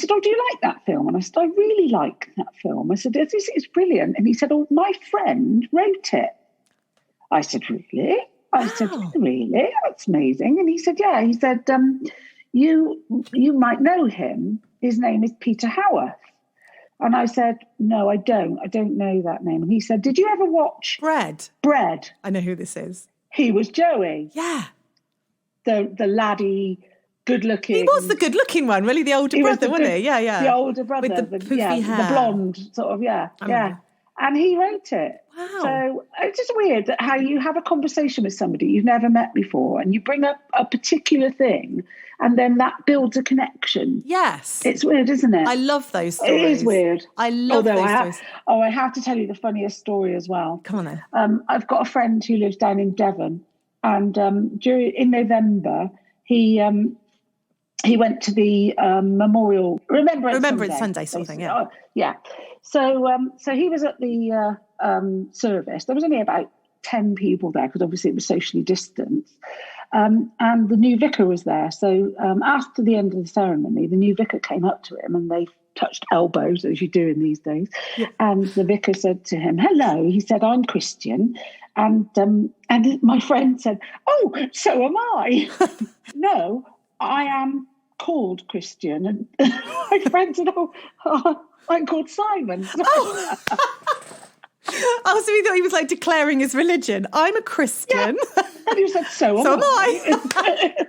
oh, do you like that film? And I said, I really like that film. I said, it's brilliant. And he said, oh, my friend wrote it. I said, really? I said, really? That's amazing. And he said, yeah. He said, you might know him. His name is Peter Howarth. And I said, no, I don't. I don't know that name. And he said, did you ever watch Bread? Bread. I know who this is. He was Joey. Yeah. The laddie good-looking. He was the good-looking one, really, the older brother, wasn't he? Yeah, yeah. The older brother. With the poofy hair. The blonde, sort of, yeah. And he wrote it. Wow. So it's just weird that how you have a conversation with somebody you've never met before and you bring up a particular thing and then that builds a connection. Yes. It's weird, isn't it? I love those stories. It is weird. I love those stories. I have to tell you the funniest story as well. Come on then. I've got a friend who lives down in Devon, and in November he went to the memorial Remembrance Sunday sort of thing. Yeah. Yeah. So he was at the service. There was only about 10 people there because obviously it was socially distanced. And the new vicar was there. So after the end of the ceremony, the new vicar came up to him and they touched elbows, as you do in these days. Yeah. And the vicar said to him, "Hello." He said, "I'm Christian." And my friend said, "Oh, so am I." "No, I am called Christian." And my friend said, "Oh, I'm called Simon." Oh. Oh, so he thought he was like declaring his religion. I'm a Christian. Yeah. And he said, so am I.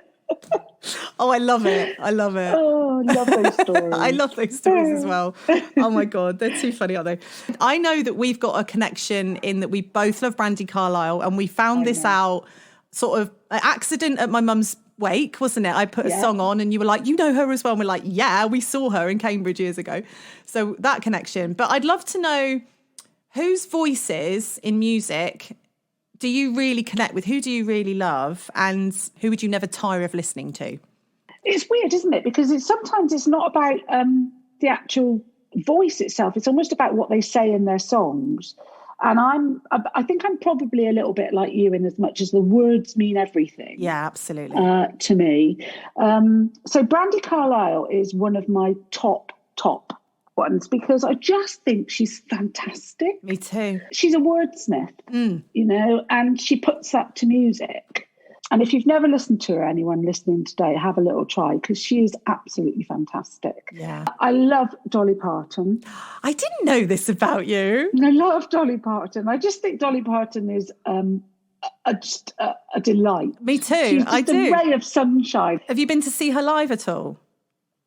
Oh, I love it. I love it. Oh, I love those stories. I love those stories as well. Oh my God, they're too funny, aren't they? I know that we've got a connection in that we both love Brandi Carlile, and we found this out sort of an accident at my mum's wake, wasn't it? I put a song on and you were like, "You know her as well." And we're like, "Yeah, we saw her in Cambridge years ago." So that connection. But I'd love to know, whose voices in music do you really connect with? Who do you really love? And who would you never tire of listening to? It's weird, isn't it? Because sometimes it's not about the actual voice itself. It's almost about what they say in their songs. And I think I'm probably a little bit like you in as much as the words mean everything. Yeah, absolutely. To me. So Brandi Carlile is one of my top ones because I just think she's fantastic. Me too. She's a wordsmith, and she puts that to music. And if you've never listened to her, anyone listening today, have a little try because she is absolutely fantastic. Yeah. I love Dolly Parton. I didn't know this about you. I love Dolly Parton. I just think Dolly Parton is just a delight. Me too. She's just a ray of sunshine. Have you been to see her live at all?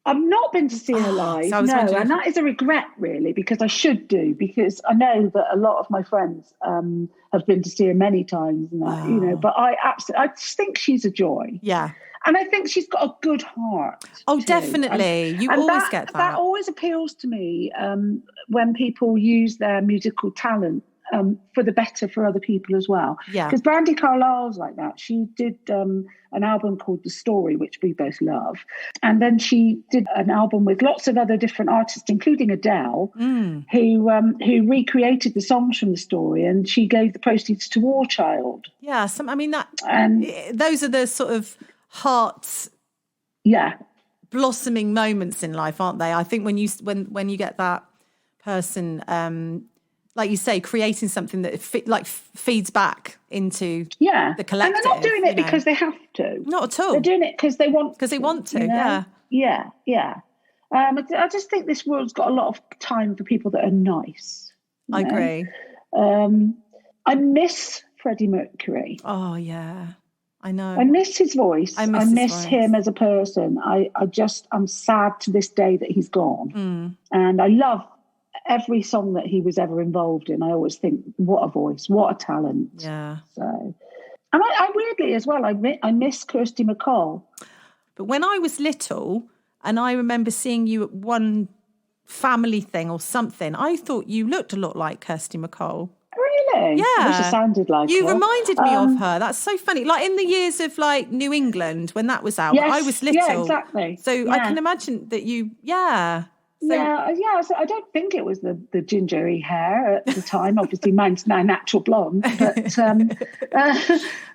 I've not been to see her live, so no, and that is a regret, really, because I should do, because I know that a lot of my friends have been to see her many times, and that, but I just think she's a joy. Yeah. And I think she's got a good heart. Oh, too. Definitely. You always get that. That always appeals to me when people use their musical talent for the better for other people as well. Yeah. Because Brandi Carlile's like that. She did an album called The Story, which we both love. And then she did an album with lots of other different artists, including Adele, who recreated the songs from The Story, and she gave the proceeds to War Child. Yeah, those are the sort of heart blossoming moments in life, aren't they? I think when you get that person, like you say, creating something that feeds back into the collective. And they're not doing it because they have to. Not at all. They're doing it because they want to. Because they want to, Yeah. I just think this world's got a lot of time for people that are nice. I agree. I miss Freddie Mercury. Oh, yeah. I know. I miss his voice. I miss him as a person. I'm sad to this day that he's gone. And I love every song that he was ever involved in. I always think, what a voice, what a talent. Yeah. So, and I weirdly as well, I miss Kirsty MacColl. But when I was little, and I remember seeing you at one family thing or something, I thought you looked a lot like Kirsty MacColl. Really? Yeah. I wish it sounded like you her. reminded me of her. That's so funny. Like in the years of like New England, when that was out, yes, I was little. Yeah, exactly. So I can imagine that you, So I don't think it was the gingery hair at the time. Obviously, mine's now natural blonde.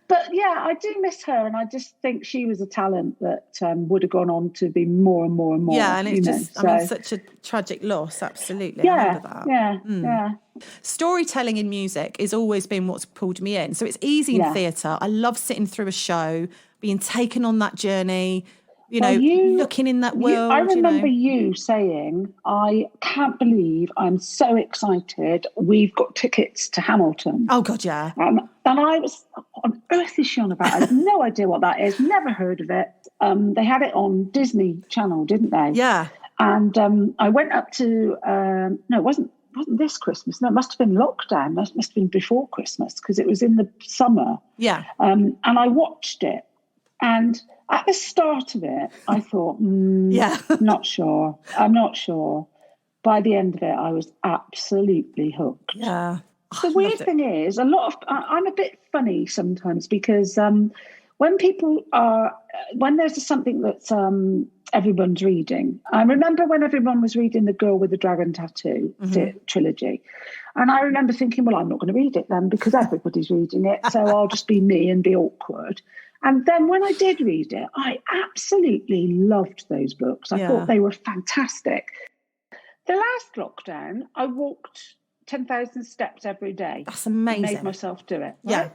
But I do miss her, and I just think she was a talent that would have gone on to be more and more and more. Yeah, and it's such a tragic loss. Absolutely, I remember that. Yeah. Storytelling in music has always been what's pulled me in. So it's easy in theatre. I love sitting through a show, being taken on that journey. Looking in that world. I remember you saying, "I can't believe I'm so excited. We've got tickets to Hamilton." Oh, God, yeah. And I was, what on earth is she on about? I have no idea what that is. Never heard of it. they had it on Disney Channel, didn't they? Yeah. And I went up to, no, it wasn't this Christmas. No, it must have been lockdown. Must have been before Christmas because it was in the summer. Yeah. And I watched it. And at the start of it, I thought, not sure. I'm not sure. By the end of it, I was absolutely hooked. Yeah. The weird thing is, I'm a bit funny sometimes because when there's something that's everyone's reading. I remember when everyone was reading The Girl with the Dragon Tattoo trilogy. And I remember thinking, well, I'm not going to read it then because everybody's reading it. So I'll just be me and be awkward. And then when I did read it, I absolutely loved those books. I thought they were fantastic. The last lockdown, I walked 10,000 steps every day. That's amazing. Made myself do it. Right? Yeah.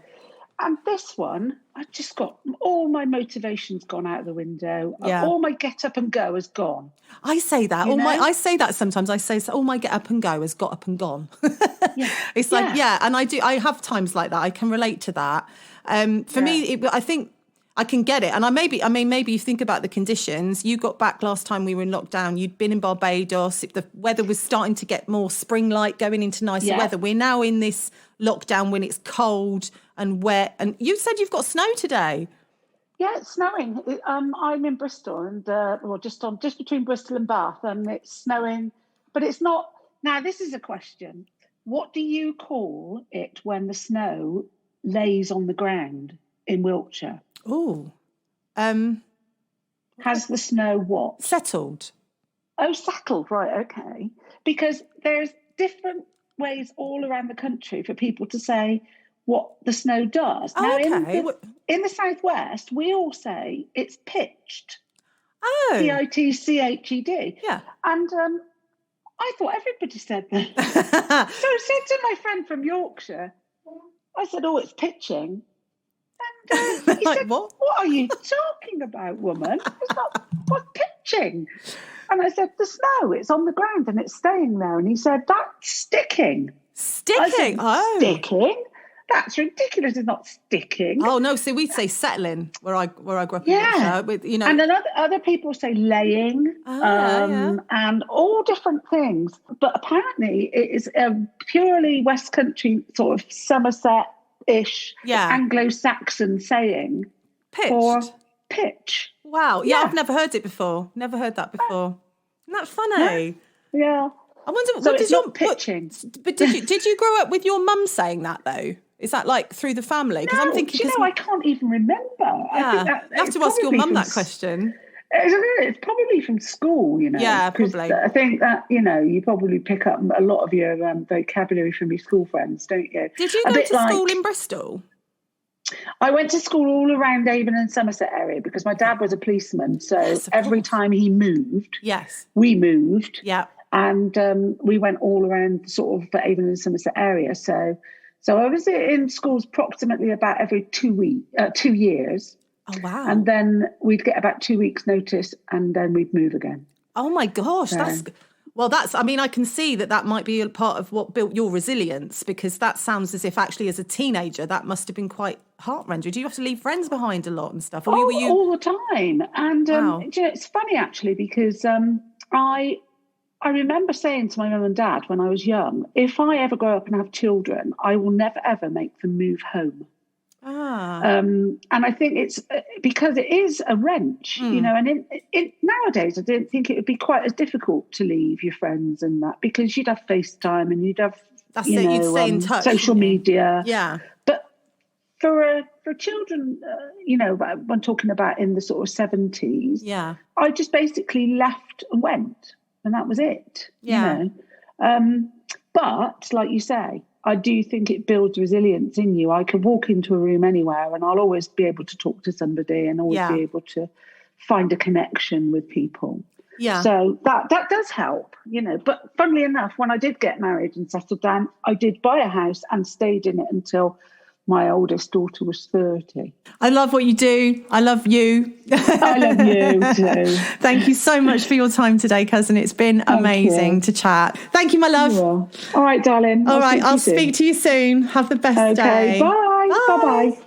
And this one, I just got all my motivation's gone out of the window. Yeah. All my get up and go has gone. I say that. I say that sometimes. I say, all my get up and go has got up and gone. It's like, and I have times like that. I can relate to that. For me, I think I can get it. And maybe you think about the conditions. You got back last time we were in lockdown. You'd been in Barbados. The weather was starting to get more spring-like, going into nicer weather. We're now in this lockdown when it's cold and wet. And you said you've got snow today. Yeah, it's snowing. I'm in Bristol and just between Bristol and Bath, and it's snowing, but it's not. Now, this is a question. What do you call it when the snow lays on the ground in Wiltshire? Oh, has the snow what? Settled. Oh, settled, right, okay. Because there's different ways all around the country for people to say what the snow does. Oh, now, okay. In the southwest, we all say it's pitched. Oh. Pitched. Yeah. And I thought everybody said that. So I said to my friend from Yorkshire, I said, oh, it's pitching. And he said, what are you talking about, woman? It's not, what's pitching? And I said, the snow, it's on the ground and it's staying there. And he said, that's sticking. Sticking? Sticking? That's ridiculous. It's not sticking. Oh, no. So we'd say settling where I grew up in Yorkshire. And then other people say laying and all different things. But apparently it is a purely West Country sort of Somerset-ish Anglo-Saxon saying for pitch. Wow. Yeah, I've never heard it before. Never heard that before. Isn't that funny? Yeah. I wonder, so what is pitching? But did you grow up with your mum saying that though? Is that like through the family? Because I'm thinking, I can't even remember. Yeah. I think you have to ask your mum that question. It's probably from school, Yeah, probably. I think that, you probably pick up a lot of your vocabulary from your school friends, don't you? Did you go to school in Bristol? I went to school all around Avon and Somerset area because my dad was a policeman. So every time he moved, we moved. Yeah. And we went all around sort of the Avon and Somerset area. So I was in schools approximately about every 2 years. Oh, wow. And then we'd get about 2 weeks notice and then we'd move again. Oh, my gosh. I can see that might be a part of what built your resilience, because that sounds as if actually as a teenager, that must have been quite heart-rending. Do you have to leave friends behind a lot and stuff? Or were you... all the time. And it's funny, actually, because I remember saying to my mum and dad when I was young, if I ever grow up and have children, I will never, ever make them move home. And I think it's because it is a wrench, and nowadays I don't think it would be quite as difficult to leave your friends and that, because you'd have FaceTime and you'd have, you'd stay in touch, social media. Yeah. But for children, I'm talking about in the sort of 70s, I just basically left and went. And that was it. Yeah. But like you say, I do think it builds resilience in you. I could walk into a room anywhere and I'll always be able to talk to somebody and always be able to find a connection with people. Yeah. So that does help, But funnily enough, when I did get married and settled down, I did buy a house and stayed in it until my oldest daughter was 30. I love what you do. I love you. I love you too. Thank you so much for your time today, cousin. It's been amazing to chat. Thank you, my love. All right, darling. All right, I'll speak to you soon. Have the best day. Bye. Bye-bye.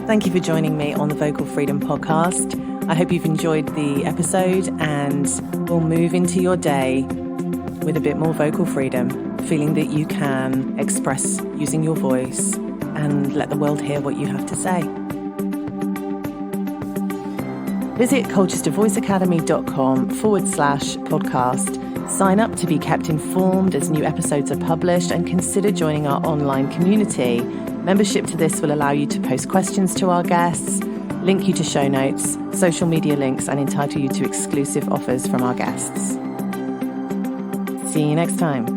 Thank you for joining me on the Vocal Freedom Podcast. I hope you've enjoyed the episode and will move into your day with a bit more vocal freedom, feeling that you can express using your voice and let the world hear what you have to say. Visit colchestervoiceacademy.com/podcast. Sign up to be kept informed as new episodes are published and consider joining our online community. Membership to this will allow you to post questions to our guests, link you to show notes, social media links, and entitle you to exclusive offers from our guests. See you next time.